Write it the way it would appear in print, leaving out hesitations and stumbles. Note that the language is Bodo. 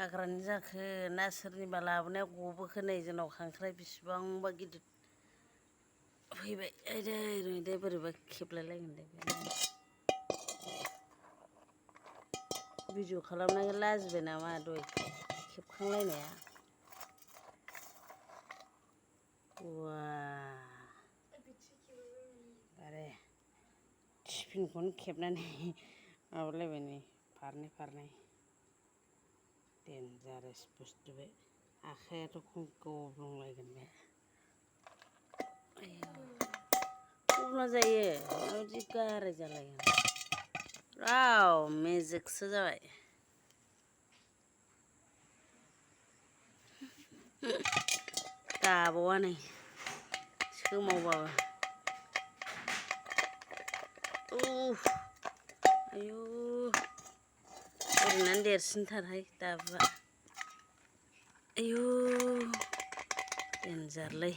हाग्रानि जाखो ना सोरनिबा लाबोनाया गबोखो नै जोंनाव खांख्राइ बेसेबांबा गिदिर फैबाय आयदै रुइदै बोरैबा खेबलायलायगोन दे भिडिअ खालामनाया लाजिबाय नामा दहाय खेबखांलायनाया वा आरे टिफिनखौनो खेबनानै माबालायबाय नै फारनै डेन्जारेस बुस्थु बे आखायाथ' गब्लंलायगोन बे गब्लं जायो माबायदि गाराय जालायगोन वाव मेजिकसो जाबाय गाबावा नै सोमावबाबो आयु ओरैनो देरसिनथारहाय दाबुआ आयु डेन्जारलै